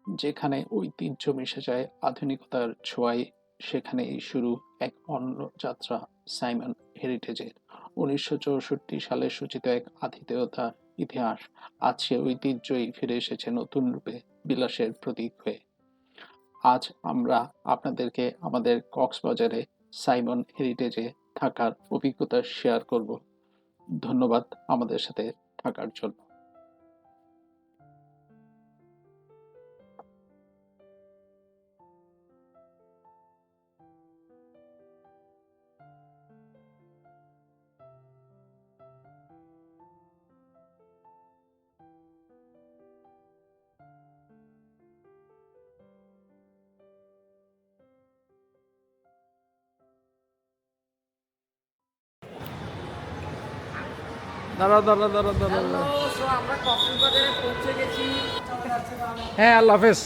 যেখানে ঐতিহ্য মিশে যায় আধুনিকতার ছোঁয়ায়, সেখানেই শুরু এক অন্য যাত্রা সাইমন হেরিটেজের। ১৯৬৪ সালে সূচিত এক আতিথেয়তা ইতিহাস আজ সে ঐতিহ্যই ফিরে এসেছে নতুন রূপে, বিলাসের প্রতীক হয়ে। আজ আমরা আপনাদেরকে আমাদের কক্সবাজারে সাইমন হেরিটেজে থাকার অভিজ্ঞতা শেয়ার করব। ধন্যবাদ আমাদের সাথে থাকার জন্য। দাঁড়াও দাঁড়াও দাঁড়াও দাঁড়াও হ্যালো, সো আমরা কক্সবাজারে পৌঁছে গেছি। হ্যাঁ, আল্লাহ হাফেজ।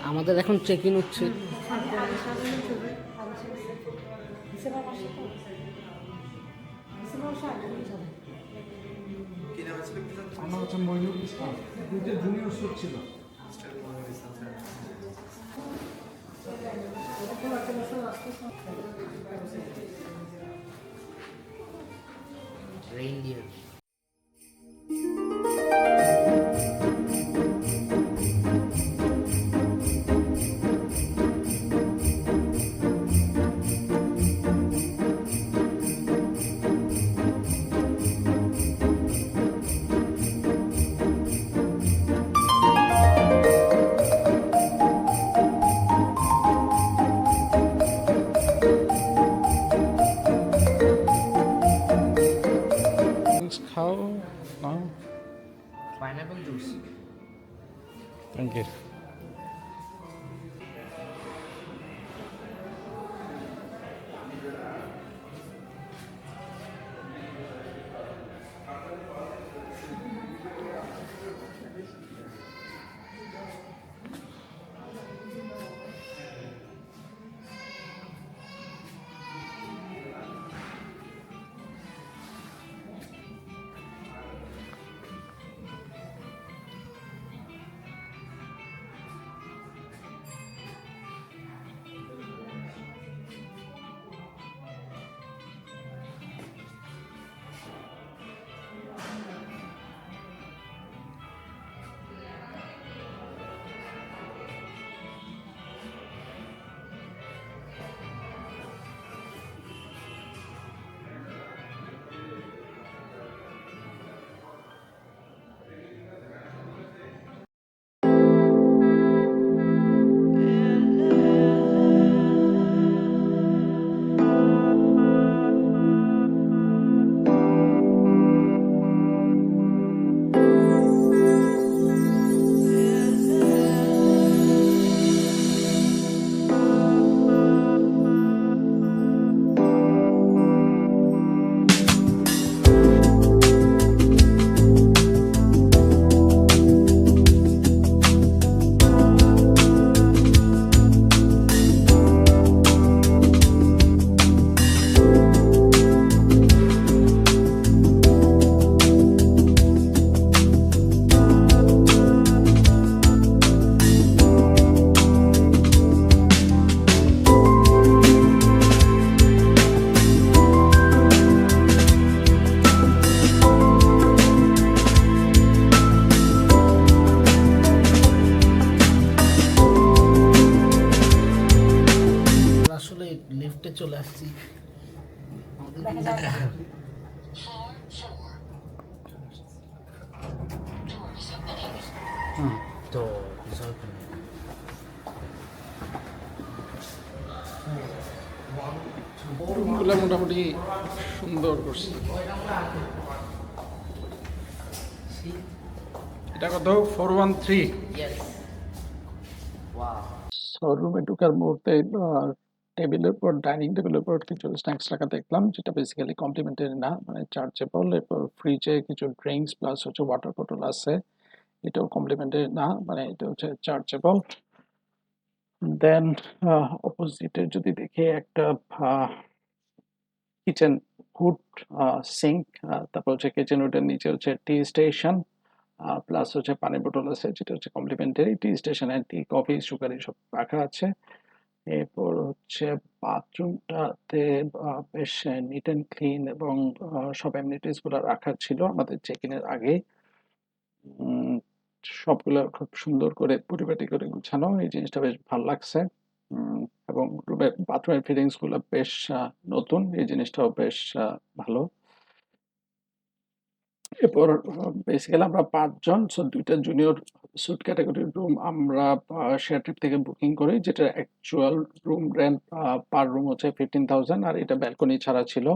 আমাদের এখন চেক ইন হচ্ছে। আমার হচ্ছে মইনুল ইসলাম, দুইটা জুনিয়র স্যুট ছিল। রেইনডিয়ার। খাও নাও। Pineapple juice. Thank you. আসলে লিফটে চলে আসছি। তো রুমগুলো মোটামুটি সুন্দর করছে। এটা কত? 413। রুমে ঢোকার মুহূর্তে টেবিলের উপর, ডাইনিং টেবিলের উপর কিছু স্ন্যাক্স রাখা দেখলাম, যেটা বেসিক্যালি কমপ্লিমেন্টারি না, মানে চার্জেবল। এরপর ফ্রিজে কিছু ড্রিঙ্কস প্লাস হচ্ছে ওয়াটার বটল আছে, এটাও কমপ্লিমেন্টারি না, মানে এটা হচ্ছে চার্জেবল। দেন অপোজিটে যদি দেখি একটা কিচেন হুড, সিঙ্ক, তারপর হচ্ছে কিচেন হুডের নিচে হচ্ছে টি স্টেশন, প্লাস হচ্ছে পানির বোতল আছে যেটা হচ্ছে কমপ্লিমেন্টারি। টি স্টেশনে টি, কফি, সুগার এসব রাখা আছে। এরপর হচ্ছে বাথরুমটাতে বেশ নিট অ্যান্ড ক্লিন এবং সব এমনিটিস গুলো রাখা ছিল আমাদের চেক ইনের আগে। উম, সবগুলো খুব সুন্দর করে পরিপাটি করে গুছানো, এই জিনিসটা বেশ ভালো লাগছে। উম, এবং রুমের বাথরুমের ফিটিংস গুলো বেশ নতুন, এই জিনিসটাও বেশ ভালো। এরপর বেসিক্যালি আমরা ৫ জন, সো ২ টা জুনিয়র স্যুট ক্যাটাগরির রুম আমরা শেয়ার ট্রিপ থেকে বুকিং করি, যেটার অ্যাকচুয়াল রুম রেন্ট পার রুম হচ্ছে 15,000, আর এটা ব্যালকনি ছাড়া ছিল।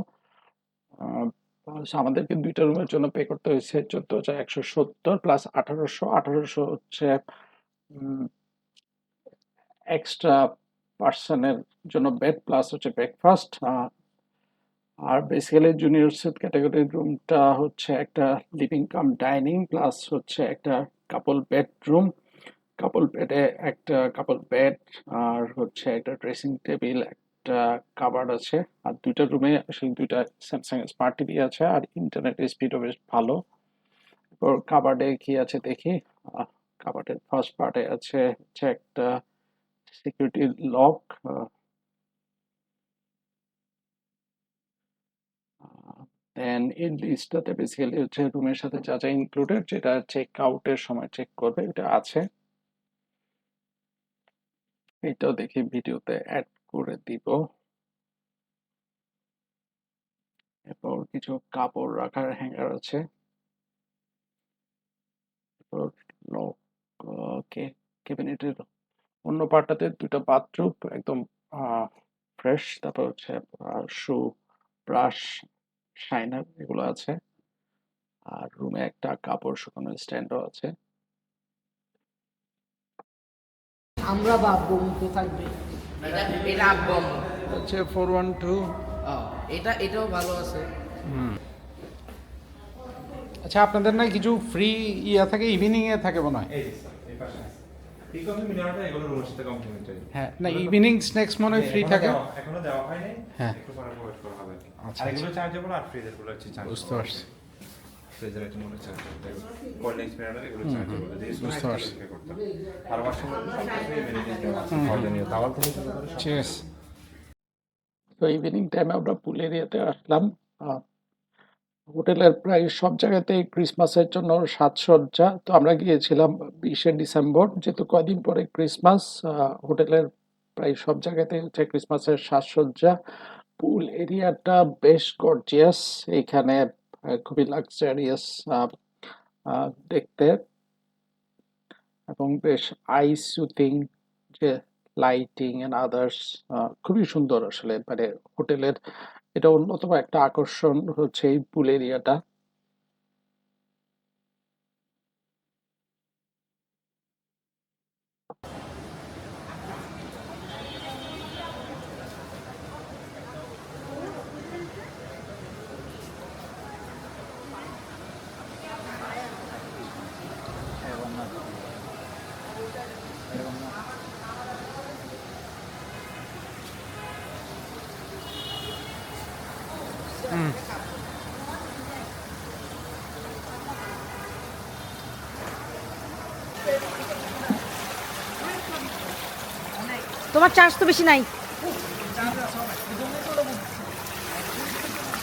আমাদেরকে ২ টা রুমের জন্য পে করতে হয়েছে ১৪,১৭০ প্লাস ১৮০০ হচ্ছে এক্সট্রা পার্সনের জন্য বেড প্লাস হচ্ছে ব্রেকফাস্ট। আর বেসিক্যালি জুনিয়র স্যুট ক্যাটাগরির রুমটা হচ্ছে একটা লিভিং কাম ডাইনিং প্লাস হচ্ছে একটা কাপল বেডরুম। কাপল বেডে একটা কাপল বেড আর হচ্ছে একটা ড্রেসিং টেবিল, একটা কাবার্ড আছে। আর ২ টা রুমে আসলে ২ টা স্যামসাং স্মার্ট টিভি আছে, আর ইন্টারনেট স্পিডও বেশ ভালো। এরপর কাবার্ডে কি আছে দেখি। কাবার্ডের ফার্স্ট পার্টে আছে হচ্ছে একটা সিকিউরিটি লক, দেন এই লিস্টটাতে বেসিক্যালি হচ্ছে রুমের সাথে যা যা ইনক্লুডেড, যেটা চেক আউটের সময় চেক করবে এটা আছে। এটাও দেখি ভিডিওতে অ্যাড করে দিব। এরপর কিছু কাপড় রাখার হ্যাঙ্গার আছে। এরপর ওকে, ক্যাবিনেটের অন্য পার্টটাতে ২টা বাথরুম একদম ফ্রেশ। তারপর হচ্ছে শু, ব্রাশ, শাইনার এগুলো আছে। আর রুমে একটা কাপড় শুকানোর স্ট্যান্ডও আছে। আমরা ভাববো মুখে থাকবে। এটা এটা আব্বু আম্মু। হচ্ছে 412। এটাও ভালো আছে। আচ্ছা, আপনাদের না কিছু ফ্রি ইয়া থাকে, ইভিনিং এ থাকে মনে হয়। এই যে স্যার, এই পাশে আছে। টি কফি মিনারেটা এগুলো রুমের সাথে কমপ্লিমেন্টারি। হ্যাঁ, না ইভিনিং স্ন্যাক্স মনে হয় ফ্রি থাকে। এখনো দেওয়া হয় নাই। হ্যাঁ। একটু পরে প্রোভাইড করা হবে। আচ্ছা, আর এগুলো চার্জেবল, আর ফ্রিজের গুলো হচ্ছে চার্জেবল। বুঝতে পারছি। ফ্রিজের আইটেম গুলো চার্জেবল। কোল্ড ড্রিঙ্কস মিনারেল এগুলো চার্জেবল। বুঝতে পারছি। আর ওয়াশরুম সবকিছু এমনিতেই দেওয়া আছে। প্রয়োজনীয় টাওয়াল থেকে শুরু করে সব। ঠিক আছে। তো ইভিনিং টাইমে আমরা পুল এরিয়াতে আসলাম। হোটেলের প্রায় সব জায়গাতেই ক্রিসমাসের জন্য সাজসজ্জা। তো আমরা গিয়েছিলাম ২০শে ডিসেম্বর, যেহেতু কয়দিন পরে ক্রিসমাস। হোটেলের প্রায় সব জায়গাতেই হচ্ছে ক্রিসমাসের সাজসজ্জা। পুল এরিয়াটা বেশ গর্জিয়াস, এখানে খুবই লাক্সারিয়াস দেখতে, এবং বেশ আই সুথিং যে লাইটিং এন্ড আদার্স, খুবই সুন্দর আসলে। মানে হোটেলের এটা অন্যতম একটা আকর্ষণ হচ্ছে এই পুল এরিয়াটা। তোমার চার্জ তো বেশি নাই।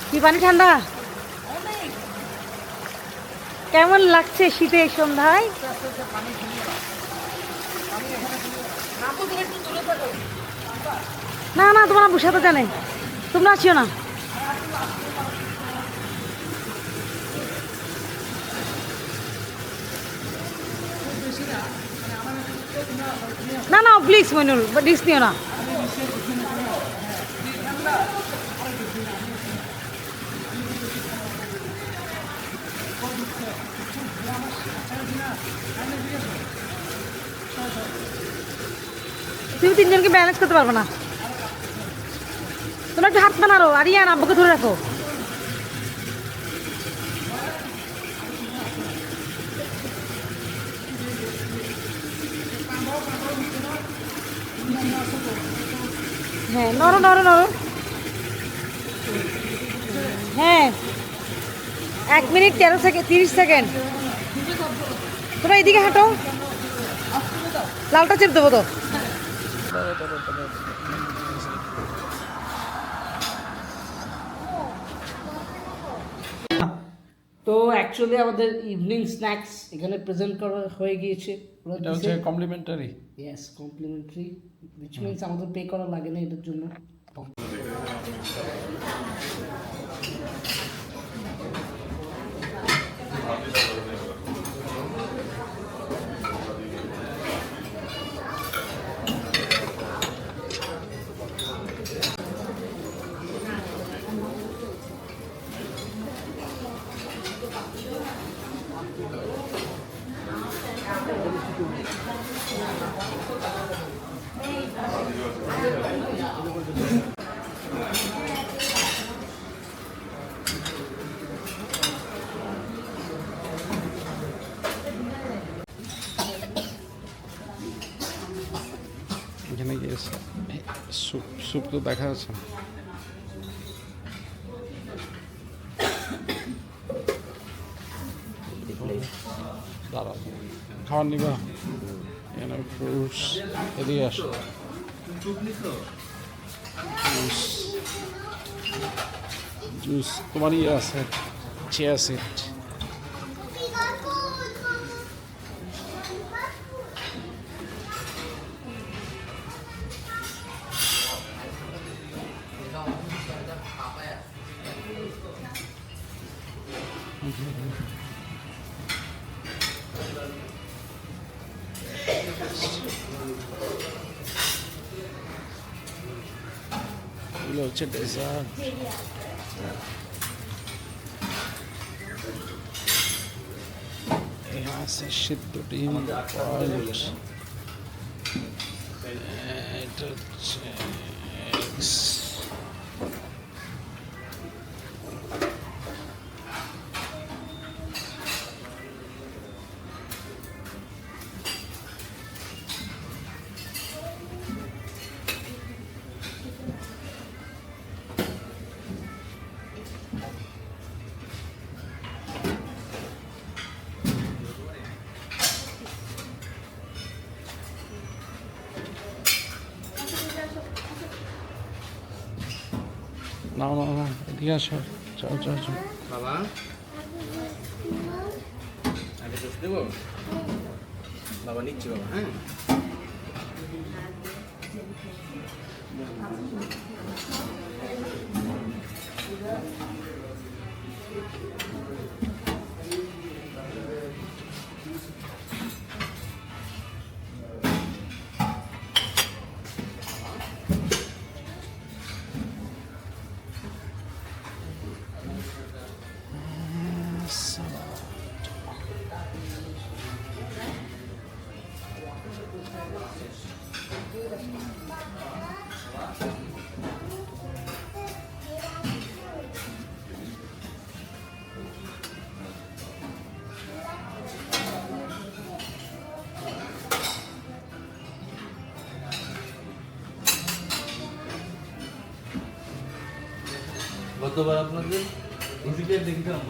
কি পানি ঠান্ডা? কেমন লাগছে শীতে সন্ধ্যায়? না না, তোমার বসে তো জানে, তোমরা আসিও না। না না প্লিজ মইনুল, রিস্ক নিও না। তুমি 3 জনকে ব্যালেন্স করতে পারবে না। তোমরা একটু হাত বানারো, আর ইয়ান আব্বুকে ধরে রাখো। হ্যাঁ নরো নরো নরো হ্যাঁ 1 মিনিট 13 সেকেন্ড 30 সেকেন্ড তোমরা এদিকে হাঁটো লালটা চেপ দেবো তো তো অ্যাকচুয়ালি আমাদের ইভিনিং স্ন্যাক্স এখানে প্রেজেন্ট করা হয়ে গিয়েছে এটা হচ্ছে complimentary. Yes complimentary which means আমাদের পে করা লাগে না এটার জন্য। এখানে গিয়েছে স্যুপ স্যুপ তো দেখা যাচ্ছে না। দাঁড়াও খাবার নিবা এখানে ফ্রুটস এদিকে আসো জুস জুস তোমার ইয়ে আছে চেয়ার সিট এগুলো হচ্ছে ডেজার্ট এখানে আছে সিদ্ধ ডিম পয়েন্ট এটা হচ্ছে eggs। নাও নাও না এদিকে আসো চল চল চল বাবা আগে দোষ দেবো বাবা নিচ্ছি বাবা হ্যাঁ গতবার আপনাদের রুটিটা দেখলাম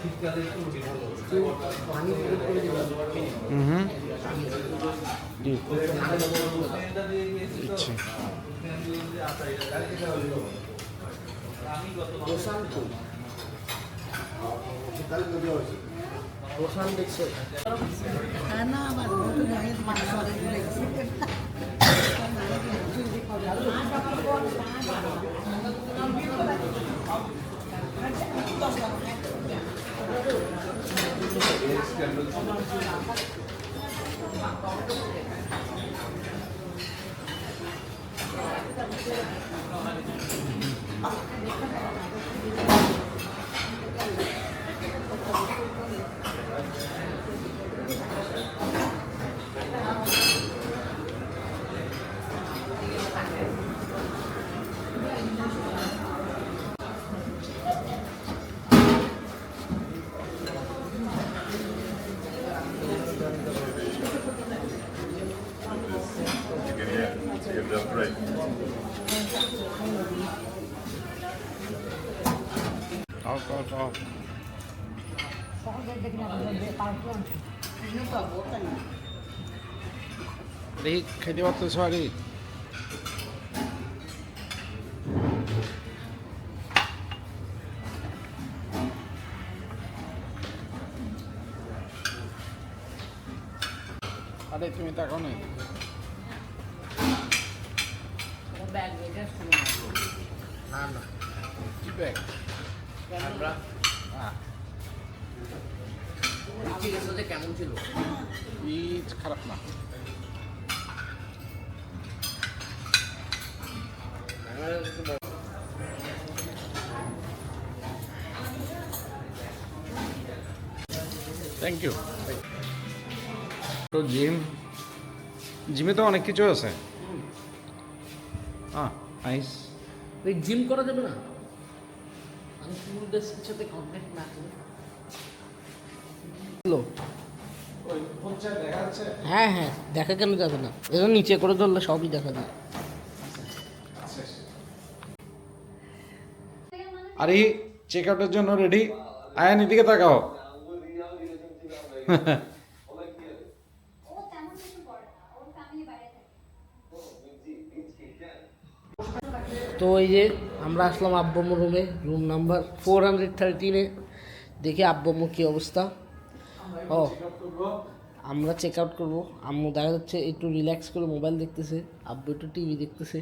শীতকালে একটু রুটি ভালো দিচ্ছি প্রশান্ত দেখছো That's great. দেখি খেতে পারতেছ আরে আরে তুমি তাকাও না ব্যাগ এটা শুরু না না কি ব্যাগ আমরা ঠিক আছে যে কেমন ছিল ঈদ খারাপ না থ্যাংক ইউ তো জিমে তো অনেক কিছু আছে নাইস ওই জিম করা যাবে না আমি স্টুডেন্টদের সাথে কন্ট্যাক্ট না করি হ্যাঁ হ্যাঁ দেখা কেন যাবে না এটা নিচে করে ধরলে সবই দেখা যায় আরে চেক আউটের জন্য রেডি আয়ান এদিকে তাকাও তো এই যে আমরা আসলাম আব্বম্মুর রুমে রুম নাম্বার 413-এ দেখি আব্বম্মুর কী অবস্থা ও আমরা চেক আউট করবো আম্মু দেখা যাচ্ছে একটু রিল্যাক্স করে মোবাইল দেখতেছে আব্বু একটু টিভি দেখতেছে